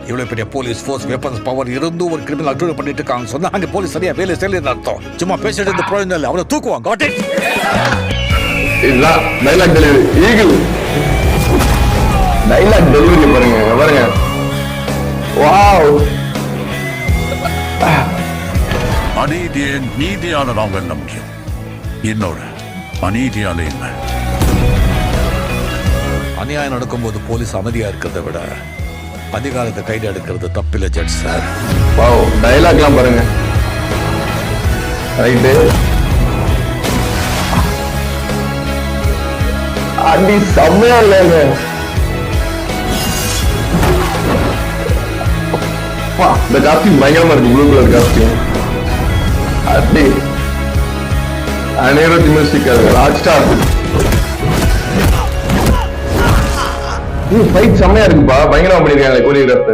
இவ்வளவு பெரிய police force weapons power இருந்தும் ஒரு கிரிமினல் அக்யூட் பண்ணிட்டு இருக்காங்க சொன்னா அங்க போலீஸ் சரியா வேலை செய்யலன்னு அர்த்தம். சும்மா பேசிட்டு இருந்த பிரயோஜனம் இல்லை, அவனை தூக்குவாங்க. Got it. இதுதான் dialogue delivery. Eagle dialogue delivery பாருங்க பாருங்க. வாவ். அநீதியை நீதியான நாங்கள் என்ன முக்கியம், என்னோட அநீதியால என்ன? அநியாயம் நடக்கும்போது போலீஸ் அமைதியா இருக்கிறத விட அதிகாரத்தை கைது எடுக்கிறது தப்பில்லை ஜட்ஜ் சார். வாவ், டைலாக்லாம் பாருங்க. ரைட்டு. அடி செம்மையா இல்லைங்க. இந்த காஸ்டியூம் பயங்கரமா இருக்கு, ப்ளூ கலர் காஸ்டியூம். அடி அனைவரும் மியூசிக் ராக் ஸ்டார். ஃபைட் செம்மையா இருக்குப்பா, பயங்கரமா பண்ணிருக்காங்க கோரியோகிராஃபர்.